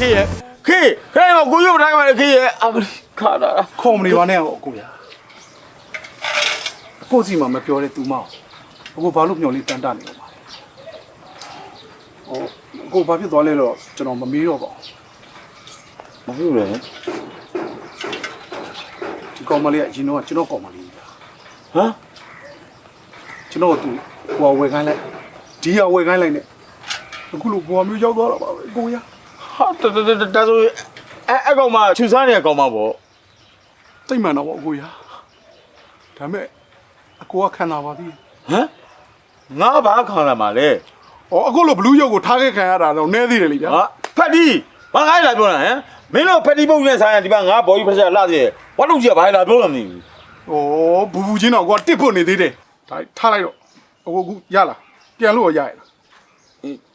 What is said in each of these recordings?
ခေရဲ့ခေကကိုရုပ်တိုင်းမှာခေရဲ့အမခါတာခေါ်မနေပါနဲ့ကိုဗျာကိုစီမှာမပြောတဲ့သူမအောင်အခုဘာလို့မျောလေးတန်တနေလို့ပါကိုဘာဖြစ်သွားလဲတော့ကျွန်တော်မမေးတော့ပါဘူးမဟုတ်လေဒီကောင်မလေးကအရင်တော့ကျွန်တော်ကောင်မလေးဟမ်ကျွန်တော်သူဟိုဝယ်ခိုင်းလိုက်ဒီဟာဝယ်ခိုင်းလိုက်နဲ့အခုလိုဘွာမျိုးရောက်သွားတာပါပဲကိုရဟာတဆိုအဲ့ကောင်မှချူစားနေကောင်မှပေါ့တိတ်မှန်တော့ပေါ့အကိုရဒါမဲ့အကိုကခံလာပါသေးဟမ်ငါဘာခံလာမှာလဲအခုလိုဘလူးရုပ်ကိုထားခဲ့ခံရတာတော့နည်းသေးတယ်လေဗျာဟာဖက်တီဘာငါ့လာပြောတာဟမ်မင်းတို့ဖက်တီပုတ်နဲ့ဆိုင်ရဒီမှာငါဘော်ကြီးဖက်ဆက်လှသေးဝတ်လို့ကြီးကဘာလာပြောလို့မသိဘူးဘူချင်းတော့ကိုကတစ်ဖို့နေသေးတယ်ဒါထားလိုက်တော့အခုရလားပြန်လို့ရရလား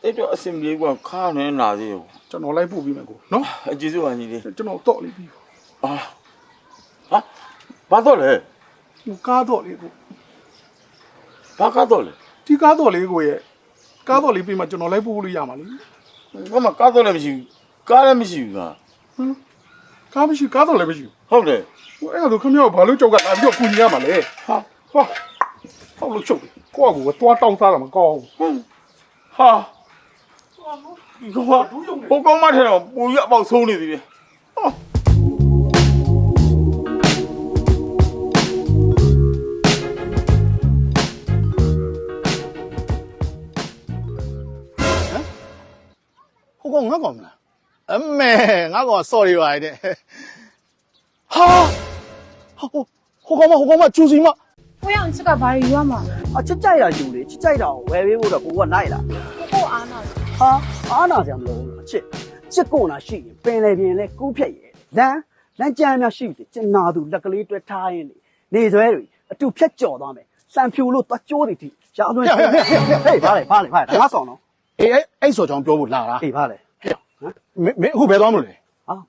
အဲ့တော့အစင်ပြေကခါနေလာသေးဘူးကျွန်တော်လိုက်ပို့ပြီးမယ်ကိုနော်အကျေးဇူးပါညီလေးကျွန်တော်တော့လေးပြီးဟာဘာတော့လဲကားတော့လေးကိုဘာကားတော့လဲဒီကားတော့လေးကိုရဲ့ကားတော့လေးပြီးမှကျွန်တော်လိုက်ပို့လို့ရမှာလေဘာမှကားတော့လည်းမရှိဘူးကားလည်းမရှိဘူးကကားမရှိကားတော့လည်းမရှိဘူးဟုတ်တယ်အဲ့ဒါဆိုခမရောက်ဘာလို့ကြောက်ကလာပြီးတော့ပူညီရမှာလဲဟာဟောလို့ချုပ်ကိုကသွားတောင်းစားတာမကောင်းဘူးဟာဒီကောင်ကဟိုကောင်မထဲတော့ပူရအပေါက်ဆုံးနေသေးတယ်ဟိုကောင်ငါကောင်မလားအမေငါကောင် sorry ပါတဲ့ဟာဟိုကောင်မကျူစီမ我让你这个把鱼嘛？这在呀，有嘞，这在着，外围我的不过来了。不过安那。安那这样弄，这个那是本来边的股票业，咱家那是的，这拿到那个里头差一点，你这里都偏交到没，三票路到交的地，下顿嘿，怕嘞，哪爽了？哎，所长表不拉啦？怕嘞，没后别装不嘞？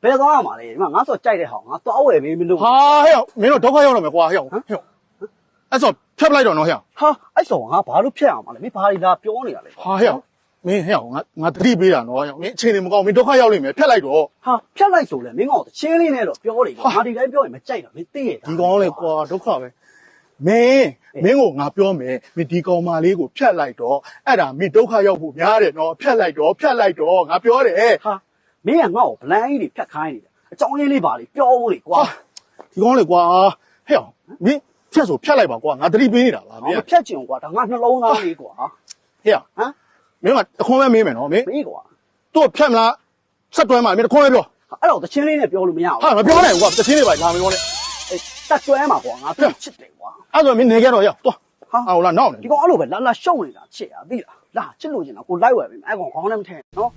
别装嘛嘞，俺说摘的好，俺到外面没弄。没弄多快要了没花，哎，说骗不来着喏，哎说俺怕都骗嘛嘞，没怕你那表你了嘞。没我特地背了喏，没钱你们搞，没多快要了没骗来着。骗来着嘞，没搞的，钱里那了表里，俺的来表也没摘了，没得。地讲嘞，瓜多快呗。没我表没地讲嘛哩个骗来着，哎呀，没多快要不骗的喏，骗来着，俺表嘞。没人我本来的骗开的，找人里把的表里瓜。地讲嘞瓜，没。骗说骗来吧，瓜，俺这里背的了，没骗进瓜，但俺是老哪里瓜没嘛，空位没喏，没瓜，多骗了，10转嘛，没得空位表，哎，我这钱里那表里没有，没表来瓜，这钱里吧，他没讲嘞，10转嘛瓜，俺骗吃的瓜，俺说明天多要多，我来闹呢，你讲俺老板那小人啦，吃啊，对了，那这路子呢，我来外面，哎，我讲那么听，喏，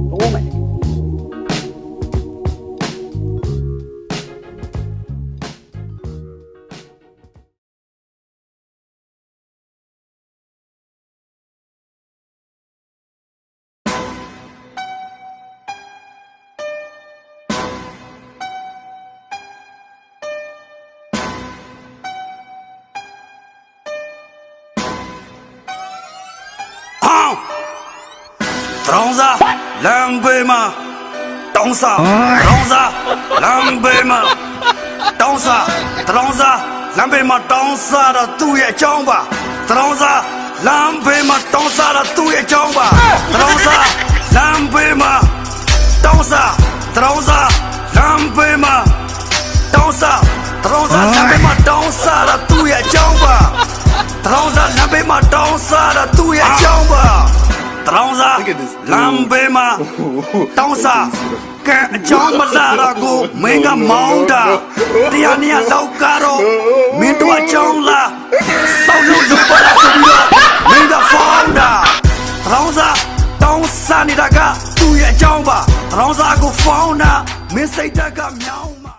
多没。ရောင်းစားလမ်းဘေးမှာတောင်းစားရောင်းစားလမ်းဘေးမှာတောင်းစားရောင်းစားလမ်းဘေးမှာတောင်းစားတော့သူ့ရဲ့အကြောင်းပါရောင်းစားလမ်းဘေးမှာတောင်းစားတော့သူ့ရဲ့အကြောင်းပါရောင်းစားလမ်းဘေးမှာတောင်းစားရောင်းစားလမ်းဘေးမှာတောင်းစားရောင်းစားလမ်းဘေးမှာတောင်းစားတော့သူ့ရဲ့အကြောင်းပါရောင်းစားလမ်းဘေးမှာတောင်းစားတော့သူ့ရဲ့အကြောင်းပါတောင်းစားလမ်းဘေးမှာတောင်းစားကဲအကြောင်းမလာတော့ကိုမင်းကမောင်းတာတရားနေရလောက်ကတော့မင်းတို့အကြောင်းလားစောက်လို့လုပ်ပါလားဆိုပြီးတော့မင်းကဖောင်းတာတောင်းစားတောင်းစားနေတာကသူ့ရဲ့အကြောင်းပါတောင်းစားကိုဖောင်းတာမင်းစိတ်ဓာတ်ကမြောင်း